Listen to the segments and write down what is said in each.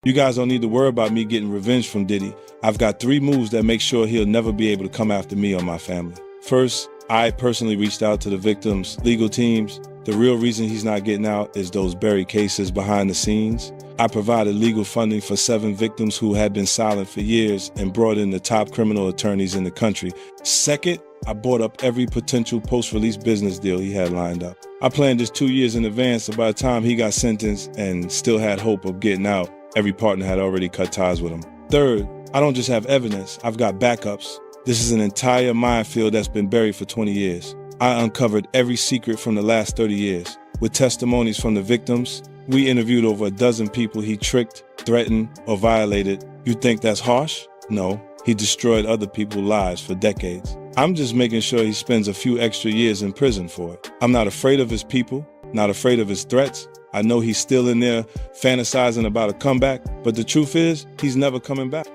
You guys don't need to worry about me getting revenge from Diddy. I've got 3 moves that make sure he'll never be able to come after me or my family. First, I personally reached out to the victims' legal teams. The real reason he's not getting out is those buried cases behind the scenes. I provided legal funding for 7 victims who had been silent for years and brought in the top criminal attorneys in the country. Second, I bought up every potential post-release business deal he had lined up. I planned this 2 years in advance, so by the time he got sentenced and still had hope of getting out, every partner had already cut ties with him. Third, I don't just have evidence, I've got backups. This is an entire minefield that's been buried for 20 years. I uncovered every secret from the last 30 years. With testimonies from the victims, we interviewed over a dozen people he tricked, threatened, or violated. You think that's harsh? No, he destroyed other people's lives for decades. I'm just making sure he spends a few extra years in prison for it. I'm not afraid of his people, not afraid of his threats. I know he's still in there fantasizing about a comeback, but the truth is, he's never coming back.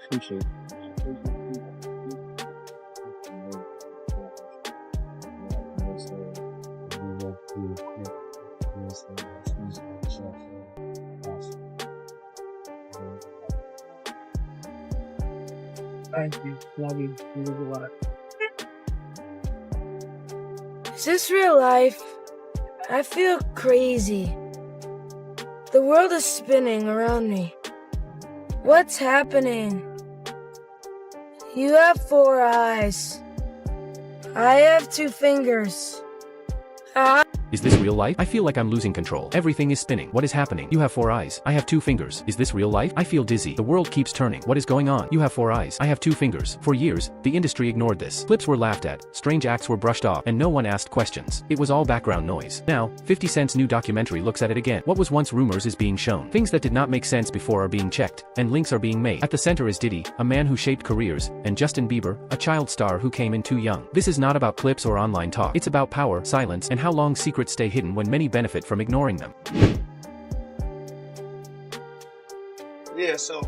Thank you. Love you. You live a lot. Is this real life? I feel crazy. The world is spinning around me. What's happening? You have 4 eyes. I have 2 fingers. Is this real life? I feel like I'm losing control. Everything is spinning. What is happening? You have 4 eyes. I have 2 fingers. Is this real life? I feel dizzy. The world keeps turning. What is going on? You have 4 eyes. I have 2 fingers. For years, the industry ignored this. Clips were laughed at, strange acts were brushed off, and no one asked questions. It was all background noise. Now, 50 Cent's new documentary looks at it again. What was once rumors is being shown. Things that did not make sense before are being checked, and links are being made. At the center is Diddy, a man who shaped careers, and Justin Bieber, a child star who came in too young. This is not about clips or online talk. It's about power, silence, and how long secrets stay hidden when many benefit from ignoring them. Yeah, so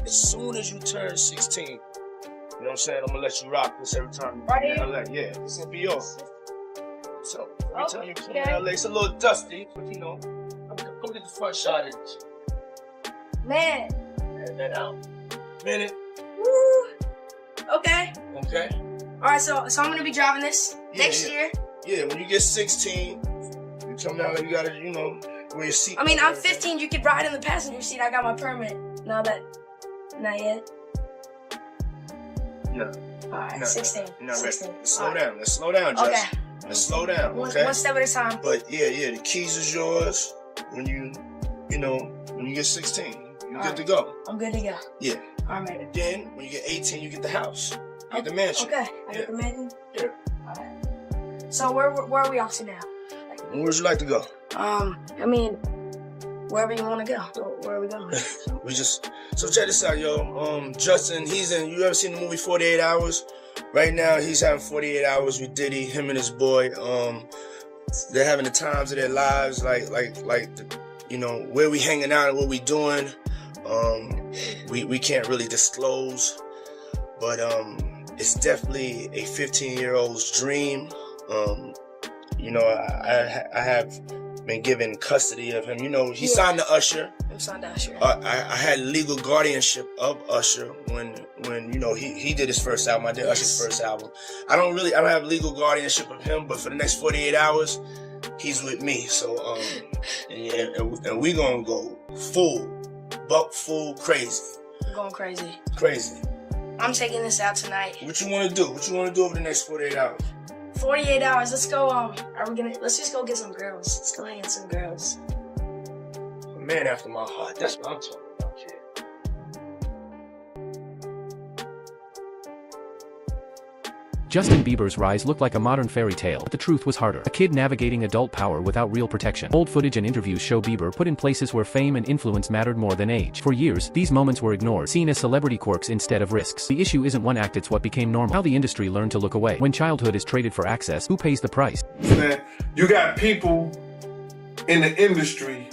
as soon as you turn 16, you know what I'm saying? I'm gonna let you rock this every time you come to LA. Yeah, this gonna be yours. So every time you come to LA, it's a little dusty, but you know, come get the front shot of it. Man. And then out. Minute. Woo. Okay. Okay. Alright, so I'm gonna be driving this next year. Yeah, when you get 16, you come down, you gotta, you know, wear your seat. I mean, I'm 15, you could ride in the passenger seat. I got my permit. Not yet. No. Alright, No, 16. You're not 16. ready. Let's slow down. Let's slow down, Justin. Okay. Let's slow down, okay? One step at a time. But yeah, the keys is yours when you get 16. You're good to go. I'm good to go. Yeah. Alright. And then when you get 18, you get the house. You get the mansion. Okay. I get the mansion? Yeah. Alright. So where are we off to now? Where would you like to go? I mean, wherever you want to go. Where are we going? So check this out, yo. Justin, you ever seen the movie 48 Hours? Right now, he's having 48 hours with Diddy, him and his boy. They're having the times of their lives, like, you know, where we hanging out and what we doing. We can't really disclose, but it's definitely a 15-year-old's dream. You know, I have been given custody of him. You know, he signed to Usher. I'm signed to Usher. I had legal guardianship of Usher when you know he did his first album. I did Usher's first album. I don't have legal guardianship of him, but for the next 48 hours, he's with me. So and we gonna go full crazy. We're going crazy. Crazy. I'm taking this out tonight. What you wanna do? What you wanna do over the next 48 hours? 48 hours. Let's go. Let's just go get some girls. Let's go hang with some girls. A man after my heart. That's what I'm talking about, kid. Justin Bieber's rise looked like a modern fairy tale, but the truth was harder. A kid navigating adult power without real protection. Old footage and interviews show Bieber put in places where fame and influence mattered more than age. For years, these moments were ignored, seen as celebrity quirks instead of risks. The issue isn't one act, it's what became normal. How the industry learned to look away. When childhood is traded for access, who pays the price? Man, you got people in the industry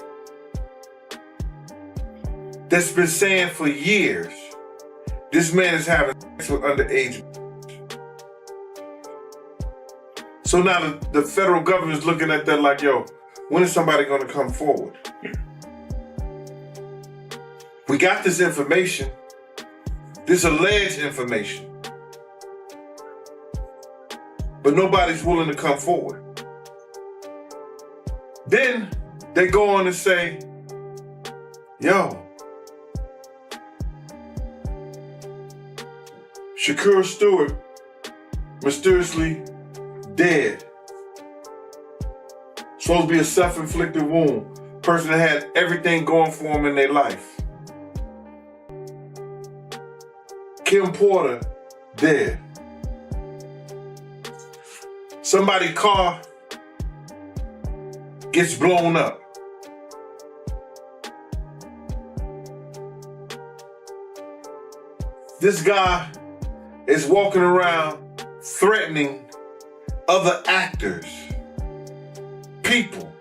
that's been saying for years, this man is having sex with underage. So now the federal government is looking at that like, yo, when is somebody going to come forward? We got this information, this alleged information, but nobody's willing to come forward. Then they go on and say, yo, Shakur Stewart mysteriously dead. Supposed to be a self-inflicted wound. Person that had everything going for him in their life. Kim Porter, dead. Somebody's car gets blown up. This guy is walking around threatening other actors, people.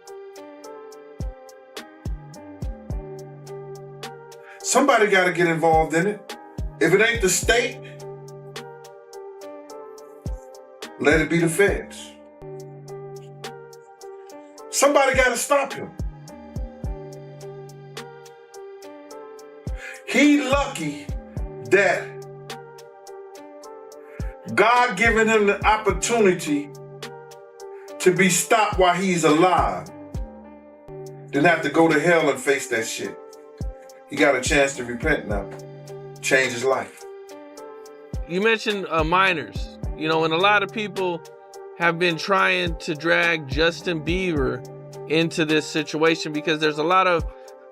Somebody got to get involved in it. If it ain't the state, let it be the feds. Somebody got to stop him. He lucky that God given him the opportunity to be stopped while he's alive, then have to go to hell and face that shit. He got a chance to repent now, change his life. You mentioned minors, you know, and a lot of people have been trying to drag Justin Bieber into this situation because there's a lot of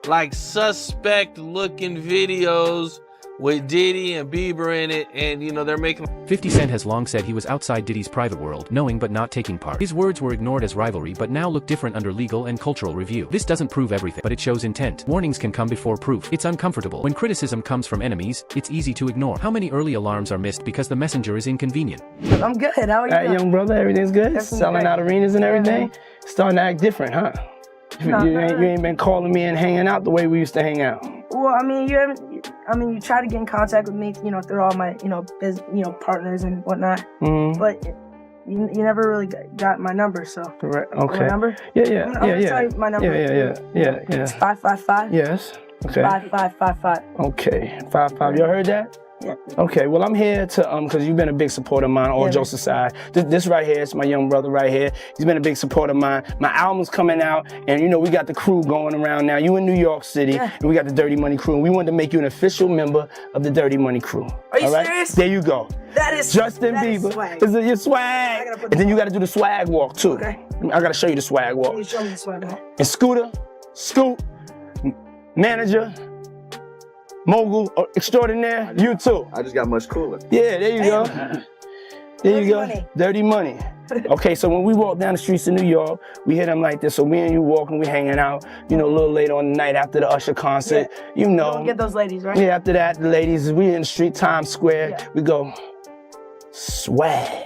like suspect looking videos with Diddy and Bieber in it, and you know, they're making... 50 Cent has long said he was outside Diddy's private world, knowing but not taking part. His words were ignored as rivalry but now look different under legal and cultural review. This doesn't prove everything, but it shows intent. Warnings can come before proof. It's uncomfortable. When criticism comes from enemies, it's easy to ignore. How many early alarms are missed because the messenger is inconvenient? I'm good. How are you? All right, young brother, everything's good? Everything's Selling great. out arenas and everything? Starting to act different, huh? No, you ain't been calling me and hanging out the way we used to hang out. Well, I mean, you try to get in contact with me, you know, through all my, partners and whatnot. Mm-hmm. But you never really got my number, so. Correct. Okay. My number? Yeah. I'm gonna tell you my number. Yeah. It's 555. Yes. Okay. 5555. Okay. 55. Y'all heard that? Yeah. Okay, well, I'm here to, because you've been a big supporter of mine, all jokes aside. This right here is my young brother right here. He's been a big supporter of mine. My album's coming out, and you know, we got the crew going around now. You in New York City, and we got the Dirty Money crew, and we wanted to make you an official member of the Dirty Money crew. Are you all right? serious? There you go. That is Justin Bieber. swag. This is your swag. And then you got to do the swag walk, too. Okay. I got to show you the swag walk. Can you show me the swag walk? And Scooter, Scoop, Manager, Mogul extraordinaire, you too. I just got much cooler. Yeah, there you go. There you go. Money. Dirty money. Okay, so when we walk down the streets of New York, we hit them like this. So me and you walking, we hanging out, you know, a little later on the night after the Usher concert. You know. Don't get those ladies, right? Yeah, after that, the ladies, we in the street, Times Square. We go, swag.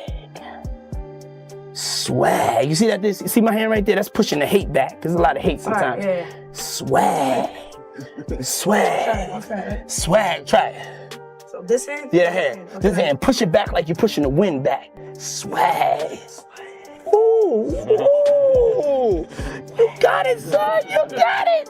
Swag. You see that? You see my hand right there? That's pushing the hate back. There's a lot of hate sometimes. Right, Swag. Swag. Swag. Try it. So this hand? Yeah, hand. Okay. This hand. Push it back like you're pushing the wind back. Swag. Ooh. Ooh. You got it, son. You got it.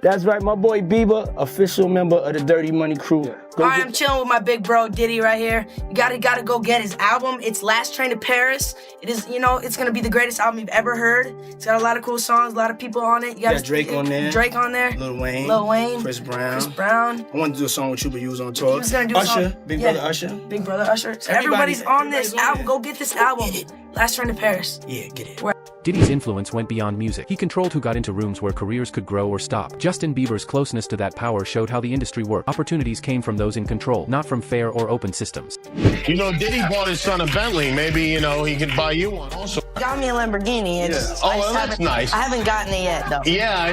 That's right, my boy Bieber, official member of the Dirty Money crew. Alright, I'm chilling with my big bro Diddy right here. You gotta go get his album. It's Last Train to Paris. It is, it's gonna be the greatest album you've ever heard. It's got a lot of cool songs, a lot of people on it. You got Drake on there. Drake on there. Lil Wayne. Chris Brown. I wanted to do a song with you, but you was on tour. He was gonna do Usher. Big Brother Usher. Big Brother Usher. So everybody's on this album. Go get this album. Last Train to Paris. Yeah, get it. Diddy's influence went beyond music. He controlled who got into rooms where careers could grow or stop. Justin Bieber's closeness to that power showed how the industry worked. Opportunities came from those in control, not from fair or open systems. You know, Diddy bought his son a Bentley. Maybe, he could buy you one also. Got me a Lamborghini. It's, Oh, well, that's nice. I haven't gotten it yet, though. Yeah, I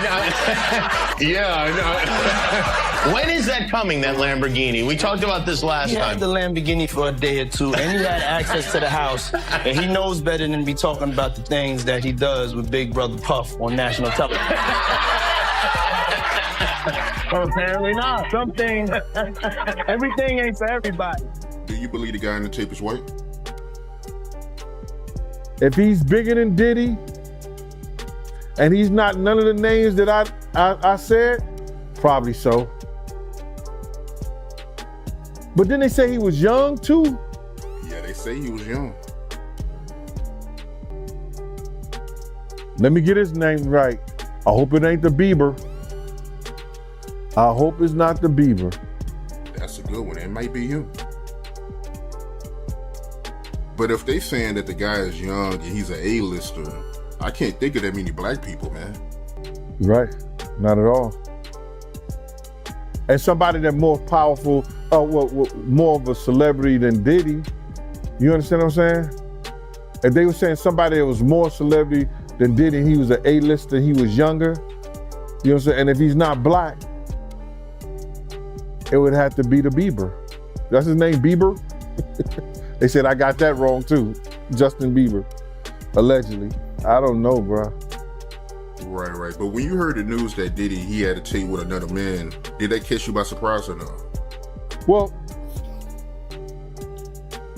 know. Yeah, I know. When is that coming, that Lamborghini? We talked about this last He time. had the Lamborghini for a day or two, and he had access to the house, and he knows better than be talking about the things that he does with Big Brother Puff on national television. Well, apparently not. Some things, everything ain't for everybody. Do you believe the guy in the tape is white? If he's bigger than Diddy, and he's not none of the names that I said, probably so. But then they say he was young too. Yeah, they say he was young. Let me get his name right. I hope it ain't the Bieber. I hope it's not the Bieber. That's a good one. It might be him. But if they saying that the guy is young and he's an A-lister, I can't think of that many black people, man. Right, not at all. And somebody that more powerful, more of a celebrity than Diddy. You understand what I'm saying? If they were saying somebody that was more celebrity than Diddy, he was an A-lister, he was younger. You know what I'm saying? And if he's not black, it would have to be the Bieber. That's his name, Bieber? They said I got that wrong too. Justin Bieber, allegedly. I don't know, bro. Right. But when you heard the news that Diddy, he had a tape with another man, did that catch you by surprise or no? Well,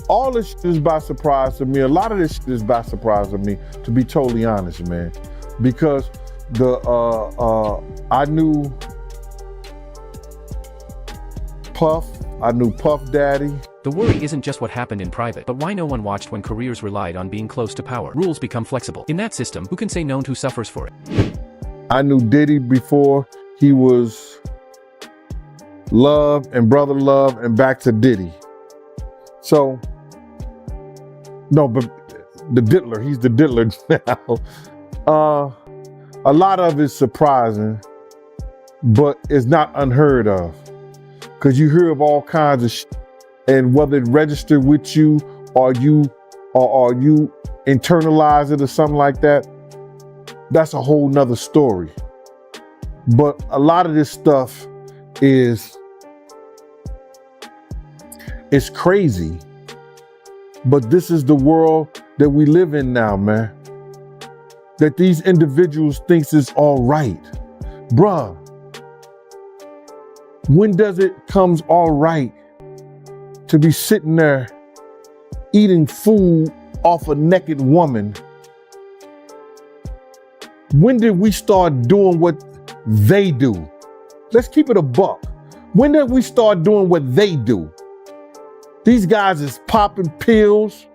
all this shit is by surprise to me. A lot of this shit is by surprise to me, to be totally honest, man. Because I knew Puff, I knew Puff Daddy. The worry isn't just what happened in private, but why no one watched when careers relied on being close to power. Rules become flexible. In that system, who can say no to who suffers for it? I knew Diddy before he was Love and Brother Love and back to Diddy. So, no, but the diddler, he's the diddler now. A lot of it's surprising, but it's not unheard of. Because you hear of all kinds of shit. And whether it registered with you or you internalize it or something like that, that's a whole nother story. But a lot of this stuff is crazy. But this is the world that we live in now, man. That these individuals thinks is all right. Bruh, when does it comes all right to be sitting there eating food off a naked woman? When did we start doing what they do? Let's keep it a buck. When did we start doing what they do? These guys is popping pills.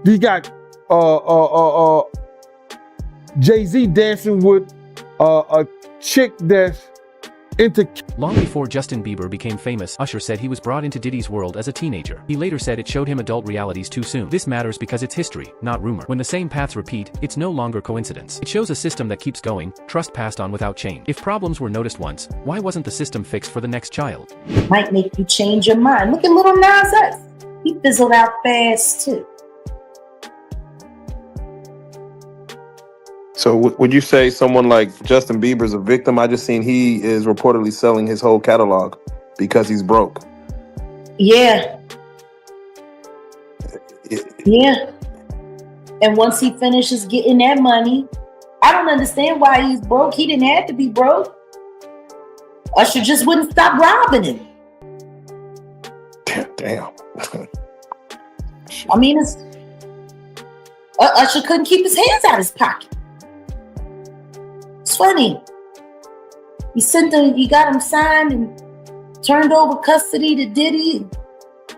These got Jay-Z dancing with a chick that's into... Long before Justin Bieber became famous, Usher said he was brought into Diddy's world as a teenager. He later said it showed him adult realities too soon. This matters because it's history, not rumor. When the same paths repeat, it's no longer coincidence. It shows a system that keeps going, trust passed on without change. If problems were noticed once, why wasn't the system fixed for the next child? Might make you change your mind. Look at Little Nas X. He fizzled out fast too. So would you say someone like Justin Bieber's a victim? I just seen he is reportedly selling his whole catalog because he's broke. Yeah. Yeah. And once he finishes getting that money, I don't understand why he's broke. He didn't have to be broke. Usher just wouldn't stop robbing him. Damn. I mean, Usher couldn't keep his hands out of his pocket. It's funny. He got him signed and turned over custody to Diddy.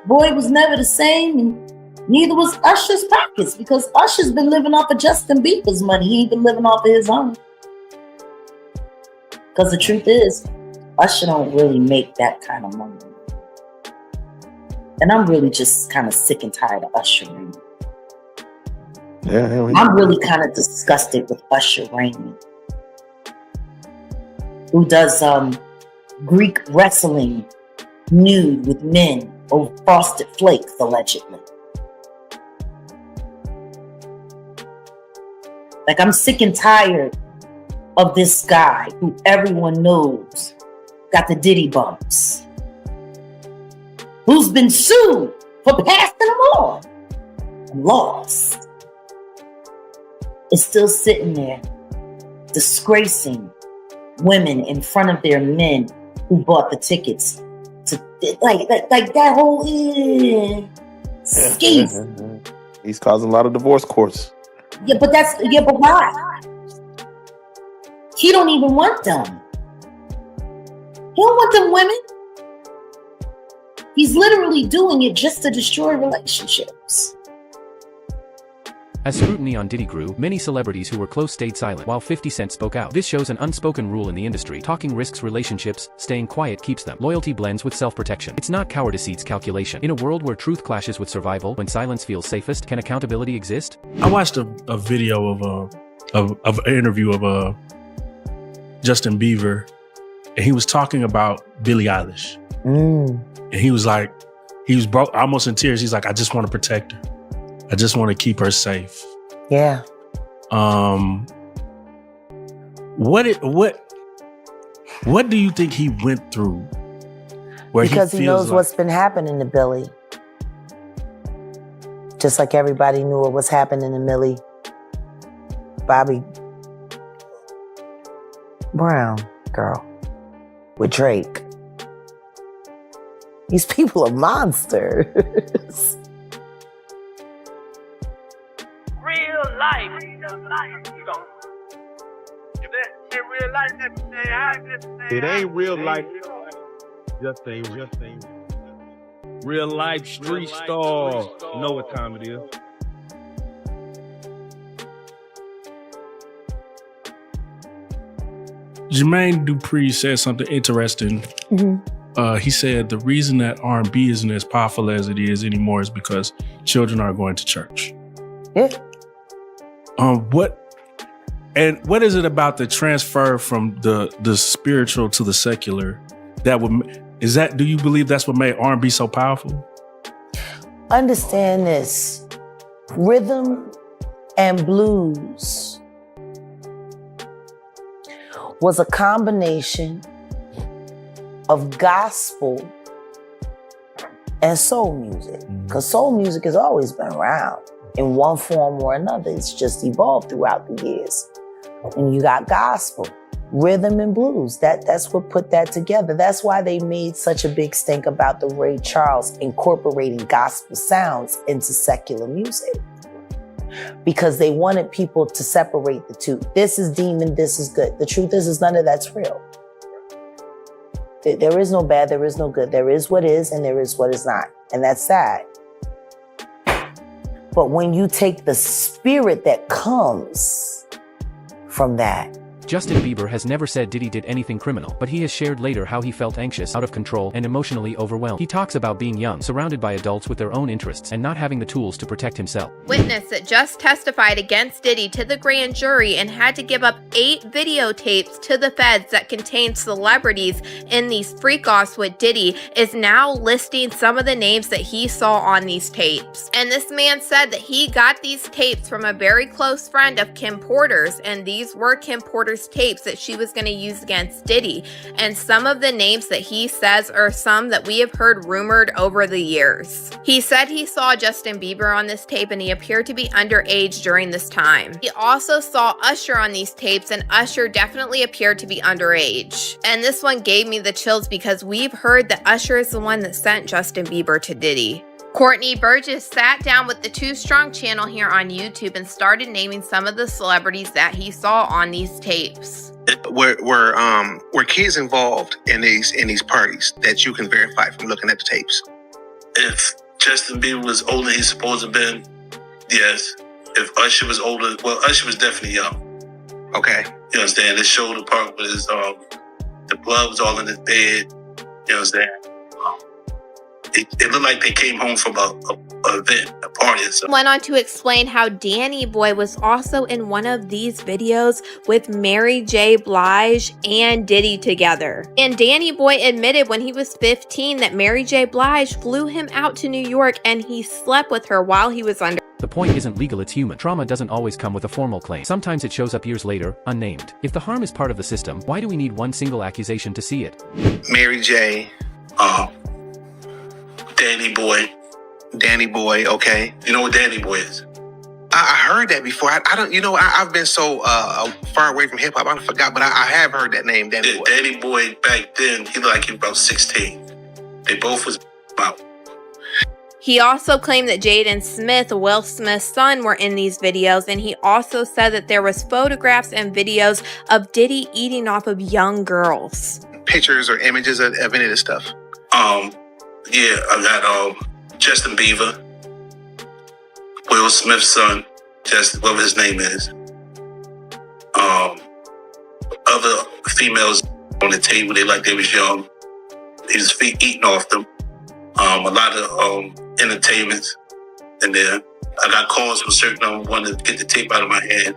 Boy was never the same, and neither was Usher's pockets, because Usher's been living off of Justin Bieber's money. He ain't been living off of his own. Because the truth is, Usher don't really make that kind of money. And I'm really just kind of sick and tired of Usher reigning. Yeah, I'm really kind of disgusted with Usher reigning, who does Greek wrestling nude with men over Frosted Flakes, allegedly. Like, I'm sick and tired of this guy who everyone knows got the Diddy bumps, who's been sued for passing them on and lost, is still sitting there disgracing women in front of their men who bought the tickets to like that whole scheme. He's causing a lot of divorce courts. But why? He don't even want them. He don't want them women. He's literally doing it just to destroy relationships. As scrutiny on Diddy grew, many celebrities who were close stayed silent while 50 Cent spoke out. This shows an unspoken rule in the industry. Talking risks relationships, staying quiet keeps them. Loyalty blends with self-protection. It's not cowardice, it's calculation. In a world where truth clashes with survival, when silence feels safest, can accountability exist? I watched a video of an interview of Justin Bieber, and he was talking about Billie Eilish. And he was like, he was broke, almost in tears. He's like, I just want to protect her. I just want to keep her safe. Yeah. What do you think he went through? Where Because he knows what's been happening to Billy. Just like everybody knew what was happening to Millie Bobby Brown girl with Drake. These people are monsters. Real life. It ain't real life. Just ain't real life street star. You know what time it is. Jermaine Dupri said something interesting. He said the reason that R&B isn't as powerful as it is anymore is because children are going to church. Yeah. What is it about the transfer from the spiritual to the secular do you believe that's what made R&B so powerful? Understand this. Rhythm and blues was a combination of gospel and soul music. Because soul music has always been around in one form or another. It's just evolved throughout the years. And you got gospel, rhythm and blues. That's what put that together. That's why they made such a big stink about the Ray Charles incorporating gospel sounds into secular music. Because they wanted people to separate the two. This is demon, this is good. The truth is none of that's real. There is no bad, there is no good. There is what is and there is what is not. And that's sad. But when you take the spirit that comes from that. Justin Bieber has never said Diddy did anything criminal, but he has shared later how he felt anxious, out of control, and emotionally overwhelmed. He talks about being young, surrounded by adults with their own interests, and not having the tools to protect himself. Witness that just testified against Diddy to the grand jury and had to give up 8 videotapes to the feds that contained celebrities in these freak-offs with Diddy is now listing some of the names that he saw on these tapes. And this man said that he got these tapes from a very close friend of Kim Porter's, and these were Kim Porter's tapes that she was going to use against Diddy. And some of the names that he says are some that we have heard rumored over the years. He said he saw Justin Bieber on this tape and he appeared to be underage during this time. He also saw Usher on these tapes and Usher definitely appeared to be underage. And this one gave me the chills because we've heard that Usher is the one that sent Justin Bieber to Diddy. Courtney Burgess sat down with the Too Strong channel here on YouTube and started naming some of the celebrities that he saw on these tapes. Were kids involved in these parties that you can verify from looking at the tapes? If Justin Bieber was older than he's supposed to have been, yes. If Usher was older, well, Usher was definitely young. Okay. You understand? It showed the part with his the blood was all in his bed. You understand? It looked like they came home from a event, a party or something. Went on to explain how Danny Boy was also in one of these videos with Mary J. Blige and Diddy together. And Danny Boy admitted when he was 15 that Mary J. Blige flew him out to New York and he slept with her while he was under. The point isn't legal, it's human. Trauma doesn't always come with a formal claim. Sometimes it shows up years later, unnamed. If the harm is part of the system, why do we need one single accusation to see it? Mary J. Danny Boy, okay. You know what Danny Boy is? I heard that before. I don't, I've been so far away from hip hop, I forgot, but I have heard that name, Danny Boy. Danny Boy back then, he looked like he was about 16. They both was about. He also claimed that Jaden Smith, Will Smith's son, were in these videos, and he also said that there was photographs and videos of Diddy eating off of young girls. Pictures or images of any of this stuff? Yeah, I got Justin Bieber, Will Smith's son, whatever his name is. Other females on the table, they like they was young. He was eating off them. A lot of entertainments in there. I got calls from certain of them wanting to get the tape out of my hand.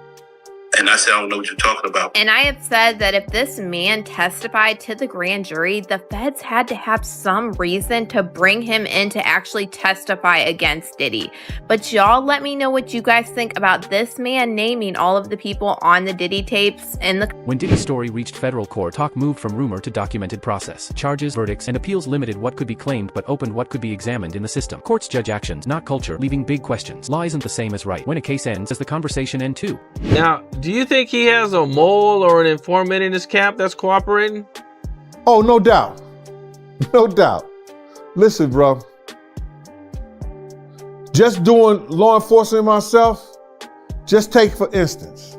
And I said, I don't know what you're talking about. And I have said that if this man testified to the grand jury, the feds had to have some reason to bring him in to actually testify against Diddy. But y'all let me know what you guys think about this man naming all of the people on the Diddy tapes in the... When Diddy's story reached federal court, talk moved from rumor to documented process. Charges, verdicts, and appeals limited what could be claimed but opened what could be examined in the system. Courts judge actions, not culture, leaving big questions. Law isn't the same as right. When a case ends, does the conversation end too? Now, do you think he has a mole or an informant in his camp that's cooperating? Oh, no doubt. No doubt. Listen, bro. Just doing law enforcement myself, just take for instance.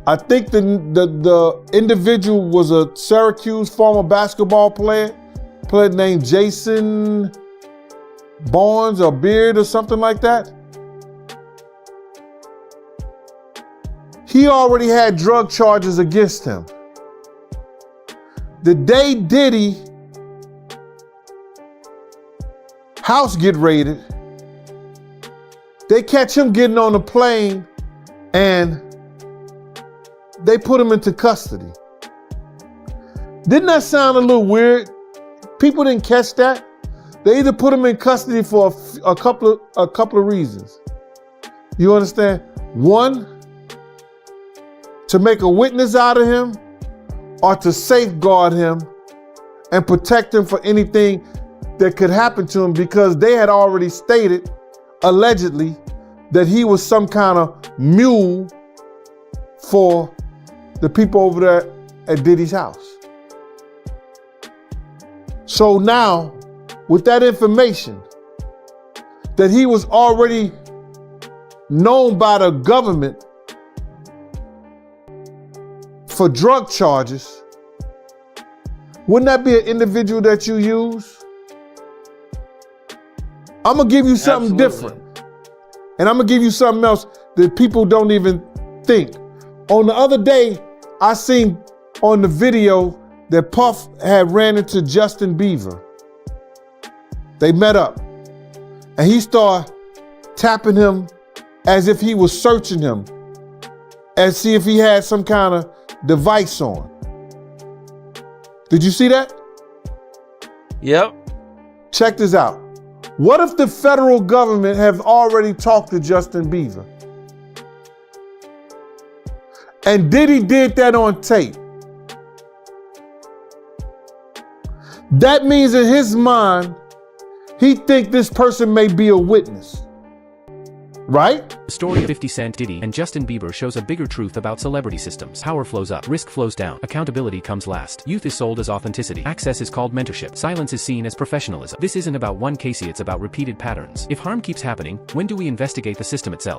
I think the individual was a Syracuse former basketball player named Jason Barnes or Beard or something like that. He already had drug charges against him. The day Diddy house get raided, they catch him getting on a plane and they put him into custody. Didn't that sound a little weird? People didn't catch that. They either put him in custody for a couple of reasons. You understand? One, to make a witness out of him, or to safeguard him and protect him for anything that could happen to him, because they had already stated, allegedly, that he was some kind of mule for the people over there at Diddy's house. So now, with that information, that he was already known by the government for drug charges, wouldn't that be an individual that you use? I'm gonna give you something different. And I'm gonna give you something else that people don't even think. On the other day, I seen on the video that Puff had ran into Justin Bieber. They met up and he started tapping him as if he was searching him and see if he had some kind of device on. Did you see that? Yep. Check this out. What if the federal government have already talked to Justin Bieber? And Diddy did that on tape. That means in his mind, he think this person may be a witness. Right? The story of 50 Cent, Diddy, and Justin Bieber shows a bigger truth about celebrity systems. Power flows up, risk flows down, accountability comes last. Youth is sold as authenticity. Access is called mentorship. Silence is seen as professionalism. This isn't about one Casey, it's about repeated patterns. If harm keeps happening, when do we investigate the system itself?